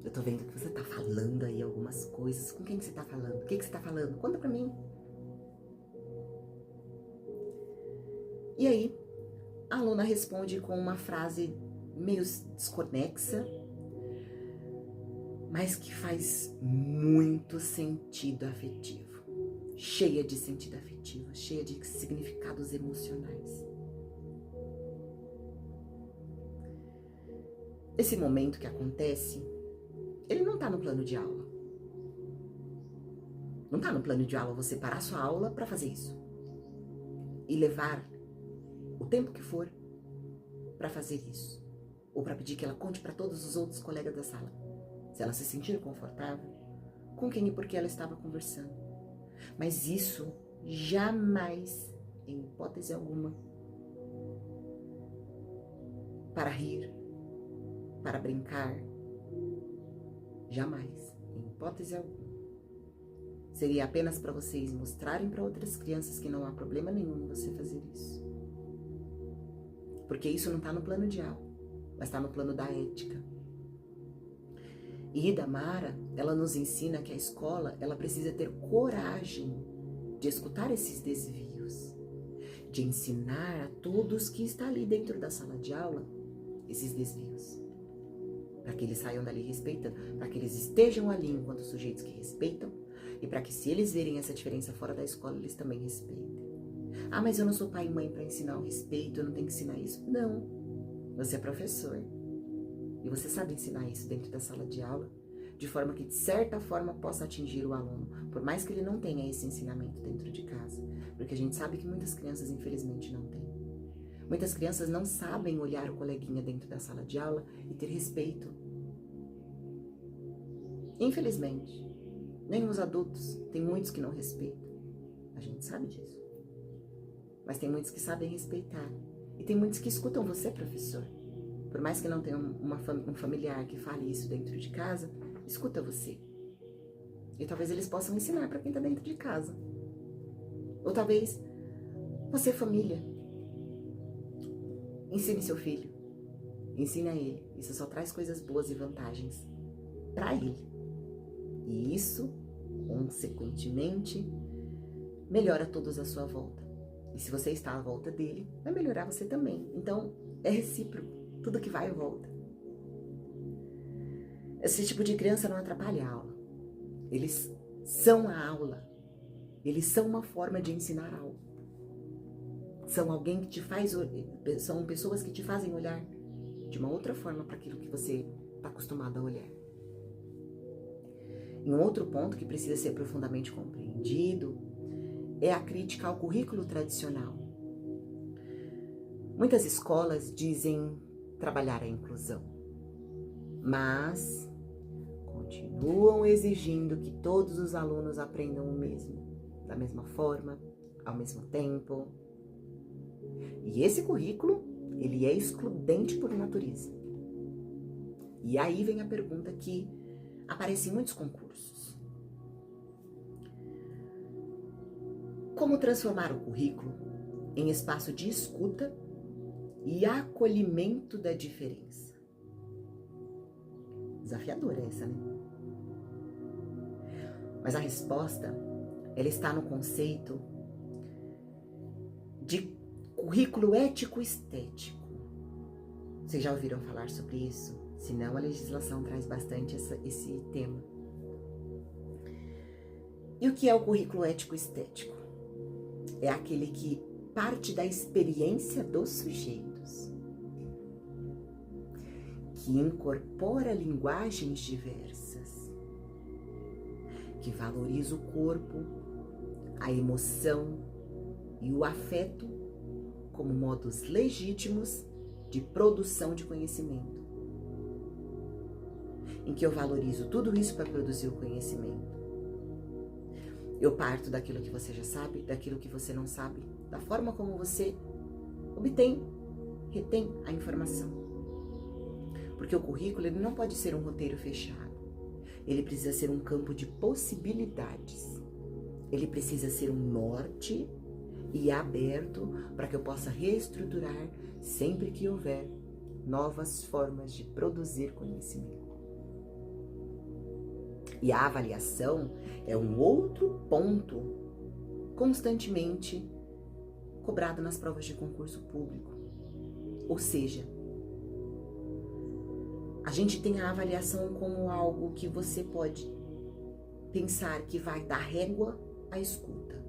Eu tô vendo que você tá falando aí algumas coisas. Com quem que você tá falando? O que que você tá falando? Conta pra mim. E aí, a aluna responde com uma frase meio desconexa, mas que faz muito sentido afetivo. Cheia de sentido afetivo, cheia de significados emocionais. Esse momento que acontece, ele não tá no plano de aula. Não tá no plano de aula você parar sua aula para fazer isso. E levar o tempo que for para fazer isso. Ou para pedir que ela conte para todos os outros colegas da sala. Se ela se sentir confortável, com quem e por que ela estava conversando. Mas isso jamais, em hipótese alguma, para rir, para brincar, jamais, em hipótese alguma. Seria apenas para vocês mostrarem para outras crianças que não há problema nenhum em você fazer isso. Porque isso não está no plano de aula, mas está no plano da ética. E Ida Mara, ela nos ensina que a escola, ela precisa ter coragem de escutar esses desvios, de ensinar a todos que estão ali dentro da sala de aula esses desvios. Para que eles saiam dali respeitando, para que eles estejam ali enquanto sujeitos que respeitam, e para que se eles verem essa diferença fora da escola, eles também respeitem. Ah, mas eu não sou pai e mãe para ensinar o respeito, eu não tenho que ensinar isso. Não, você é professor. E você sabe ensinar isso dentro da sala de aula, de forma que, de certa forma, possa atingir o aluno, por mais que ele não tenha esse ensinamento dentro de casa. Porque a gente sabe que muitas crianças, infelizmente, não têm. Muitas crianças não sabem olhar o coleguinha dentro da sala de aula e ter respeito. Infelizmente, nem os adultos, tem muitos que não respeitam. A gente sabe disso. Mas tem muitos que sabem respeitar. E tem muitos que escutam você, professor. Por mais que não tenha um familiar que fale isso dentro de casa, escuta você. E talvez eles possam ensinar para quem está dentro de casa. Ou talvez você, família, ensine seu filho. Ensine a ele. Isso só traz coisas boas e vantagens para ele. E isso, consequentemente, melhora todos à sua volta. E se você está à volta dele, vai melhorar você também. Então, é recíproco. Tudo que vai e volta. Esse tipo de criança não atrapalha a aula. Eles são a aula. Eles são uma forma de ensinar algo. São alguém que te faz, são pessoas que te fazem olhar de uma outra forma para aquilo que você está acostumado a olhar. E um outro ponto que precisa ser profundamente compreendido é a crítica ao currículo tradicional. Muitas escolas dizem trabalhar a inclusão, mas continuam exigindo que todos os alunos aprendam o mesmo, da mesma forma, ao mesmo tempo. E esse currículo, ele é excludente por natureza. E aí vem a pergunta que aparece em muitos concursos. Como transformar o currículo em espaço de escuta e acolhimento da diferença? Desafiadora essa, né? Mas a resposta, ela está no conceito de currículo ético-estético. Vocês já ouviram falar sobre isso? Se não, a legislação traz bastante esse tema. E o que é o currículo ético-estético? É aquele que parte da experiência dos sujeitos, que incorpora linguagens diversas, que valoriza o corpo, a emoção e o afeto como modos legítimos de produção de conhecimento. Em que eu valorizo tudo isso para produzir o conhecimento. Eu parto daquilo que você já sabe, daquilo que você não sabe, da forma como você obtém, retém a informação. Porque o currículo ele não pode ser um roteiro fechado. Ele precisa ser um campo de possibilidades. Ele precisa ser um norte e aberto para que eu possa reestruturar sempre que houver novas formas de produzir conhecimento. E a avaliação é um outro ponto constantemente cobrado nas provas de concurso público. Ou seja, a gente tem a avaliação como algo que você pode pensar que vai da régua à escuta.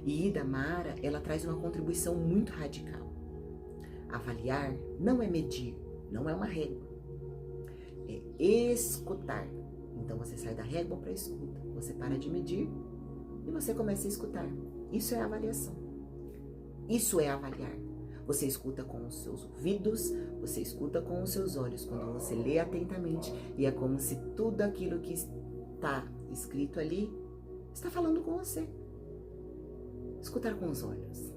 E Idamara, ela traz uma contribuição muito radical. Avaliar não é medir, não é uma régua. É escutar. Então você sai da régua para a escuta. Você para de medir e você começa a escutar. Isso é avaliação. Isso é avaliar. Você escuta com os seus ouvidos, você escuta com os seus olhos. Quando você lê atentamente, e é como se tudo aquilo que está escrito ali está falando com você. Escutar com os olhos.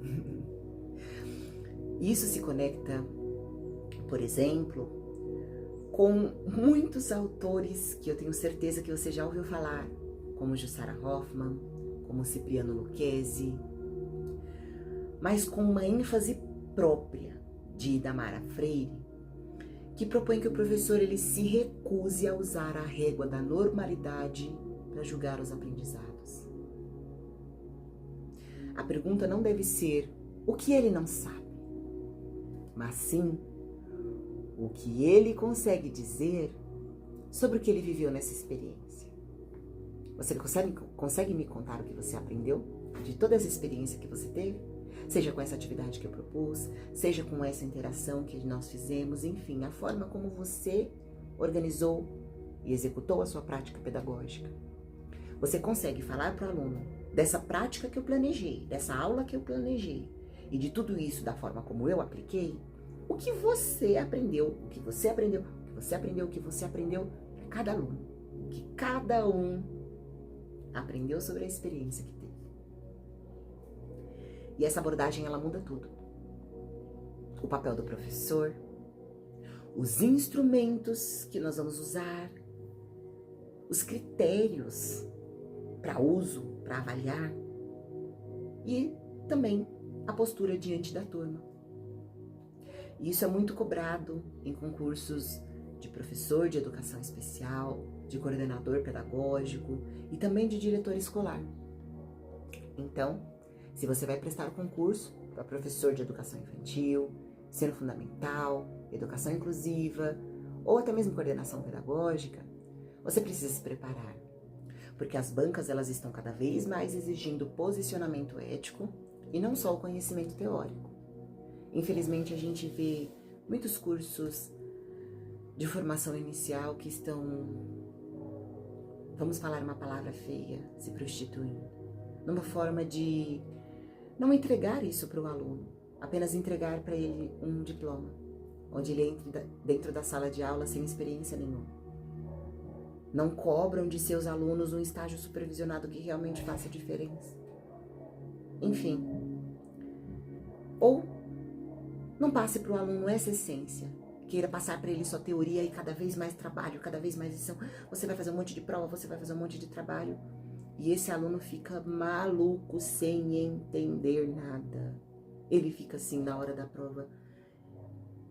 Isso se conecta, por exemplo, com muitos autores que eu tenho certeza que você já ouviu falar, como Jussara Hoffmann, como Cipriano Lucchesi, mas com uma ênfase própria de Idamara Freire, que propõe que o professor ele se recuse a usar a régua da normalidade para julgar os aprendizados. A pergunta não deve ser o que ele não sabe, mas sim o que ele consegue dizer sobre o que ele viveu nessa experiência. Você consegue me contar o que você aprendeu de toda essa experiência que você teve? Seja com essa atividade que eu propus, seja com essa interação que nós fizemos, enfim, a forma como você organizou e executou a sua prática pedagógica. Você consegue falar para o aluno dessa prática que eu planejei, dessa aula que eu planejei e de tudo isso da forma como eu apliquei? O que você aprendeu, o que você aprendeu, o que você aprendeu, o que você aprendeu para cada aluno. O que cada um aprendeu sobre a experiência que teve. E essa abordagem, ela muda tudo. O papel do professor, os instrumentos que nós vamos usar, os critérios para uso, para avaliar e também a postura diante da turma. E isso é muito cobrado em concursos de professor de educação especial, de coordenador pedagógico e também de diretor escolar. Então, se você vai prestar o concurso para professor de educação infantil, ensino fundamental, educação inclusiva ou até mesmo coordenação pedagógica, você precisa se preparar. Porque as bancas elas estão cada vez mais exigindo posicionamento ético e não só o conhecimento teórico. Infelizmente, a gente vê muitos cursos de formação inicial que estão, vamos falar uma palavra feia, se prostituindo, numa forma de não entregar isso para o aluno, apenas entregar para ele um diploma, onde ele entra dentro da sala de aula sem experiência nenhuma. Não cobram de seus alunos um estágio supervisionado que realmente faça diferença. Enfim, ou não passe para o aluno essa essência, queira passar para ele só teoria e cada vez mais trabalho, cada vez mais lição. Você vai fazer um monte de prova, você vai fazer um monte de trabalho. E esse aluno fica maluco sem entender nada. Ele fica assim na hora da prova.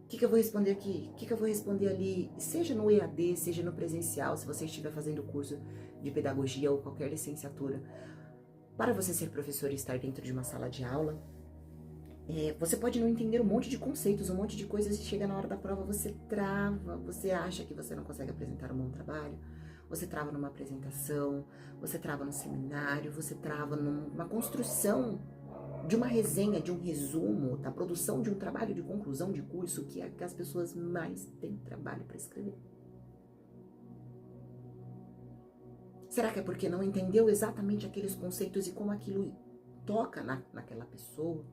O que eu vou responder aqui? O que eu vou responder ali? Seja no EAD, seja no presencial, se você estiver fazendo curso de pedagogia ou qualquer licenciatura. Para você ser professor e estar dentro de uma sala de aula, você pode não entender um monte de conceitos, um monte de coisas e chega na hora da prova, você trava, você acha que você não consegue apresentar um bom trabalho, você trava numa apresentação, você trava num seminário, você trava numa construção de uma resenha, de um resumo, da produção de um trabalho de conclusão de curso, que é que as pessoas mais têm trabalho para escrever. Será que é porque não entendeu exatamente aqueles conceitos e como aquilo toca naquela pessoa?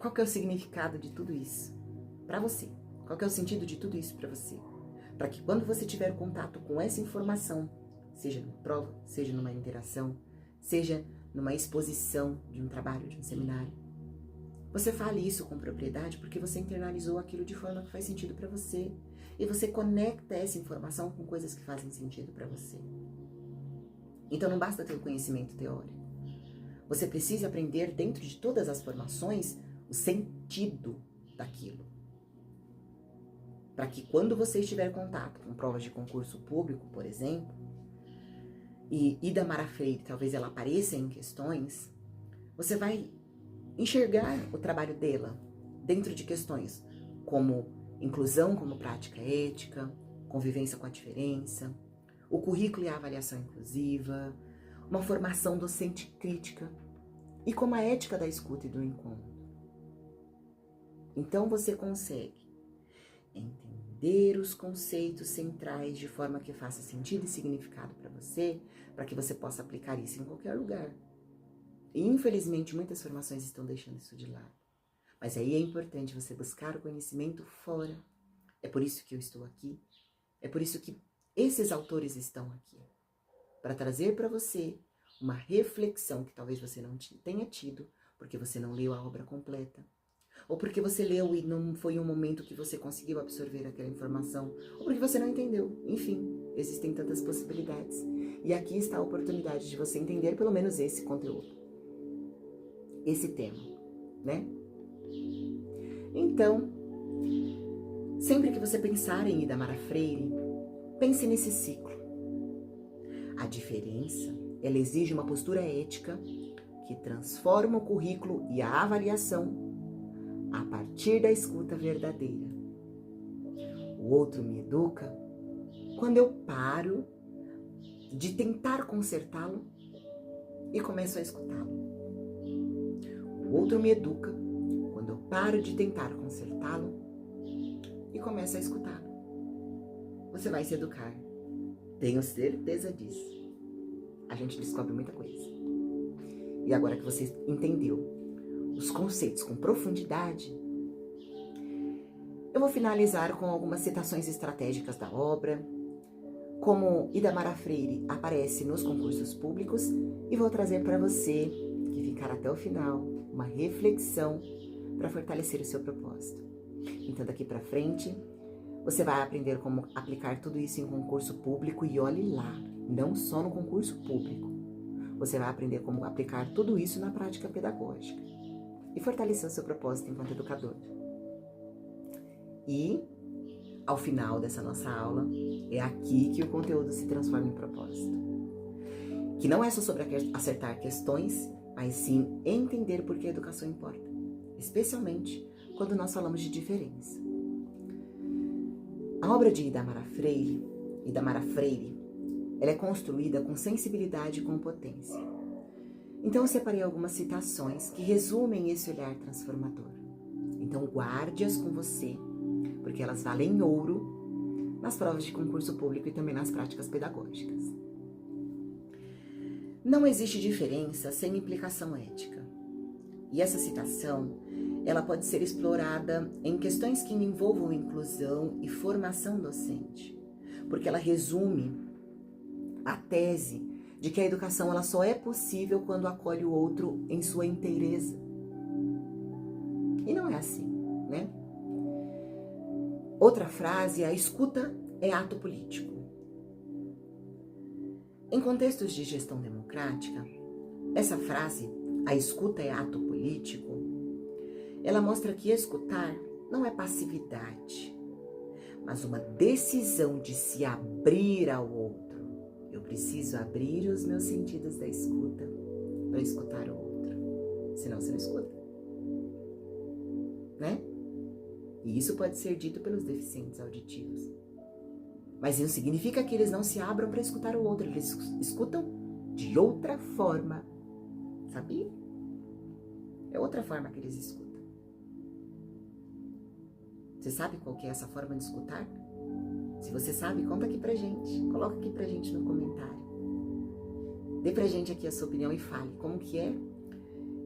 Qual que é o significado de tudo isso para você? Qual que é o sentido de tudo isso para você? Para que quando você tiver contato com essa informação, seja numa prova, seja numa interação, seja numa exposição de um trabalho, de um seminário, você fale isso com propriedade porque você internalizou aquilo de forma que faz sentido para você. E você conecta essa informação com coisas que fazem sentido para você. Então não basta ter o conhecimento teórico. Você precisa aprender dentro de todas as formações o sentido daquilo. Para que quando você estiver em contato com provas de concurso público, por exemplo, e Idamara Freire, talvez ela apareça em questões, você vai enxergar o trabalho dela dentro de questões como inclusão como prática ética, convivência com a diferença, o currículo e a avaliação inclusiva, uma formação docente crítica e como a ética da escuta e do encontro. Então você consegue entender os conceitos centrais de forma que faça sentido e significado para você, para que você possa aplicar isso em qualquer lugar. E infelizmente muitas formações estão deixando isso de lado. Mas aí é importante você buscar o conhecimento fora. É por isso que eu estou aqui. É por isso que esses autores estão aqui. Para trazer para você uma reflexão que talvez você não tenha tido, porque você não leu a obra completa. Ou porque você leu e não foi um momento que você conseguiu absorver aquela informação. Ou porque você não entendeu. Enfim, existem tantas possibilidades. E aqui está a oportunidade de você entender pelo menos esse conteúdo. Esse tema, né? Então, sempre que você pensar em Idamara Freire, pense nesse ciclo. A diferença, ela exige uma postura ética que transforma o currículo e a avaliação a partir da escuta verdadeira. O outro me educa quando eu paro de tentar consertá-lo e começo a escutá-lo. O outro me educa quando eu paro de tentar consertá-lo e começo a escutá-lo. Você vai se educar. Tenho certeza disso. A gente descobre muita coisa. E agora que você entendeu os conceitos com profundidade, eu vou finalizar com algumas citações estratégicas da obra, como Idamara Freire aparece nos concursos públicos, e vou trazer para você, que ficar até o final, uma reflexão para fortalecer o seu propósito. Então daqui para frente, você vai aprender como aplicar tudo isso em concurso público e olhe lá, não só no concurso público. Você vai aprender como aplicar tudo isso na prática pedagógica e fortalecer o seu propósito enquanto educador. E, ao final dessa nossa aula, é aqui que o conteúdo se transforma em propósito. Que não é só sobre acertar questões, mas sim entender por que a educação importa, especialmente quando nós falamos de diferença. A obra de Idamara Freire, ela é construída com sensibilidade e com potência. Então eu separei algumas citações que resumem esse olhar transformador. Então guarde-as com você, porque elas valem ouro nas provas de concurso público e também nas práticas pedagógicas. Não existe diferença sem implicação ética. E essa citação, ela pode ser explorada em questões que envolvam inclusão e formação docente, porque ela resume a tese de que a educação ela só é possível quando acolhe o outro em sua inteireza. E não é assim, né? Outra frase, a escuta é ato político. Em contextos de gestão democrática, essa frase, a escuta é ato político, ela mostra que escutar não é passividade, mas uma decisão de se abrir ao outro. Eu preciso abrir os meus sentidos da escuta para escutar o outro, senão você não escuta, né? E isso pode ser dito pelos deficientes auditivos. Mas isso significa que eles não se abram para escutar o outro, eles escutam de outra forma, sabia? É outra forma que eles escutam. Você sabe qual que é essa forma de escutar? Se você sabe, conta aqui pra gente, coloca aqui pra gente no comentário. Dê pra gente aqui a sua opinião e fale como que é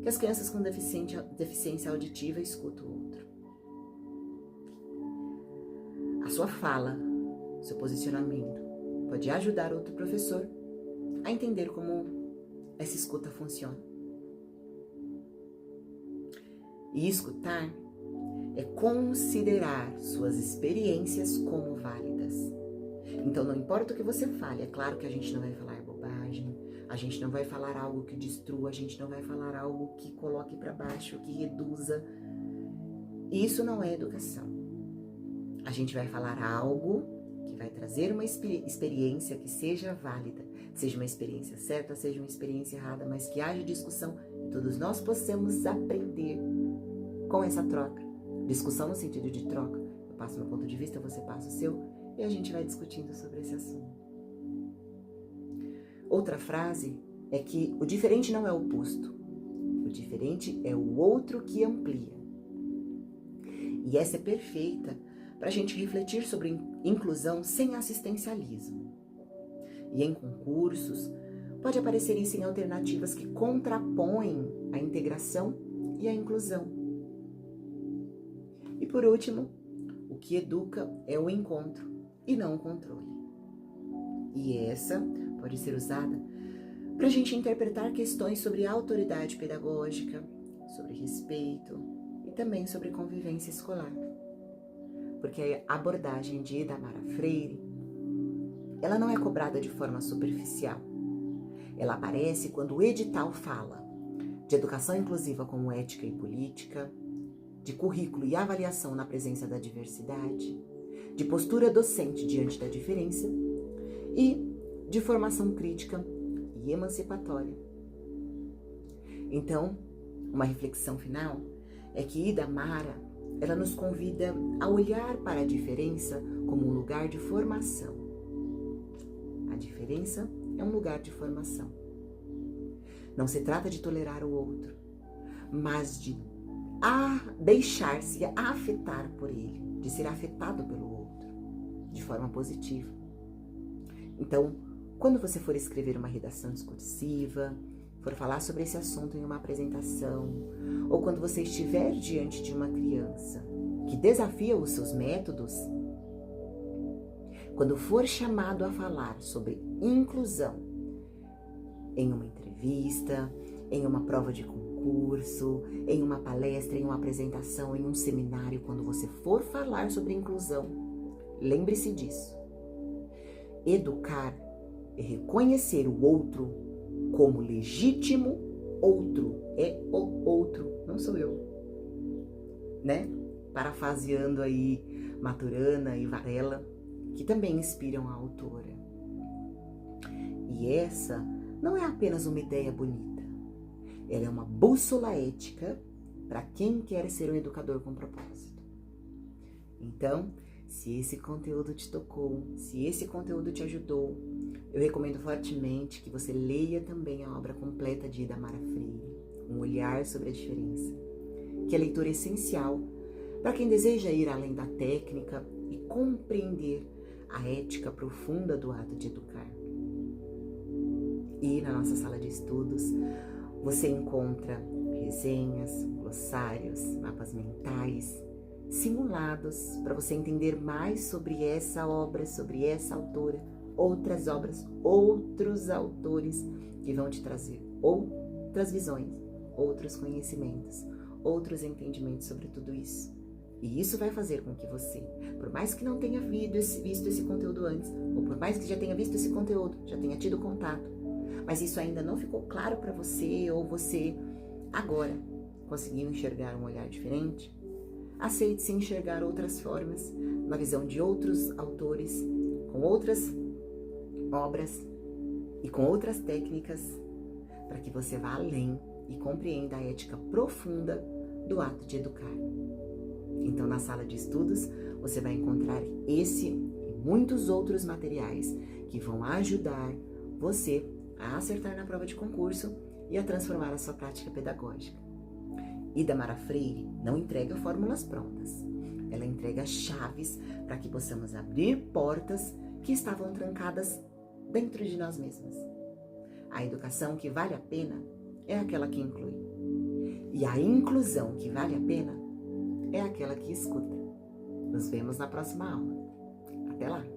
que as crianças com deficiência auditiva escutam o outro. A sua fala, seu posicionamento pode ajudar outro professor a entender como essa escuta funciona. E escutar é considerar suas experiências como válidas. Então, não importa o que você fale, é claro que a gente não vai falar bobagem, a gente não vai falar algo que destrua, a gente não vai falar algo que coloque para baixo, que reduza. Isso não é educação. A gente vai falar algo que vai trazer uma experiência que seja válida, seja uma experiência certa, seja uma experiência errada, mas que haja discussão e todos nós possamos aprender com essa troca. Discussão no sentido de troca. Eu passo meu ponto de vista, você passa o seu e a gente vai discutindo sobre esse assunto. Outra frase é que o diferente não é o oposto. O diferente é o outro que amplia. E essa é perfeita para a gente refletir sobre inclusão sem assistencialismo. E em concursos, pode aparecer isso em alternativas que contrapõem a integração e a inclusão. E por último, o que educa é o encontro e não o controle. E essa pode ser usada para a gente interpretar questões sobre autoridade pedagógica, sobre respeito e também sobre convivência escolar. Porque a abordagem de Idamara Freire, ela não é cobrada de forma superficial. Ela aparece quando o edital fala de educação inclusiva como ética e política, de currículo e avaliação na presença da diversidade, de postura docente diante da diferença e de formação crítica e emancipatória. Então, uma reflexão final é que Idamara, ela nos convida a olhar para a diferença como um lugar de formação. A diferença é um lugar de formação. Não se trata de tolerar o outro, mas de deixar-se afetar por ele, de ser afetado pelo outro, de forma positiva. Então, quando você for escrever uma redação discursiva, for falar sobre esse assunto em uma apresentação, ou quando você estiver diante de uma criança que desafia os seus métodos, quando for chamado a falar sobre inclusão em uma entrevista, em uma prova de concurso, em uma palestra, em uma apresentação, em um seminário, quando você for falar sobre inclusão, lembre-se disso. Educar é reconhecer o outro como legítimo outro. É o outro, não sou eu. Né? Parafraseando aí Maturana e Varela, que também inspiram a autora. E essa não é apenas uma ideia bonita. Ela é uma bússola ética para quem quer ser um educador com propósito. Então, se esse conteúdo te tocou, se esse conteúdo te ajudou, eu recomendo fortemente que você leia também a obra completa de Idamara Freire, Um Olhar sobre a Diferença, que é leitura essencial para quem deseja ir além da técnica e compreender a ética profunda do ato de educar. E na nossa sala de estudos, você encontra resenhas, glossários, mapas mentais, simulados para você entender mais sobre essa obra, sobre essa autora, outras obras, outros autores que vão te trazer outras visões, outros conhecimentos, outros entendimentos sobre tudo isso. E isso vai fazer com que você, por mais que não tenha visto esse conteúdo antes, ou por mais que já tenha visto esse conteúdo, já tenha tido contato, mas isso ainda não ficou claro para você, ou você agora conseguiu enxergar um olhar diferente, aceite se enxergar outras formas, na visão de outros autores, com outras obras e com outras técnicas, para que você vá além e compreenda a ética profunda do ato de educar. Então, na sala de estudos, você vai encontrar esse e muitos outros materiais que vão ajudar você a acertar na prova de concurso e a transformar a sua prática pedagógica. Idamara Freire não entrega fórmulas prontas. Ela entrega chaves para que possamos abrir portas que estavam trancadas dentro de nós mesmos. A educação que vale a pena é aquela que inclui. E a inclusão que vale a pena é aquela que escuta. Nos vemos na próxima aula. Até lá!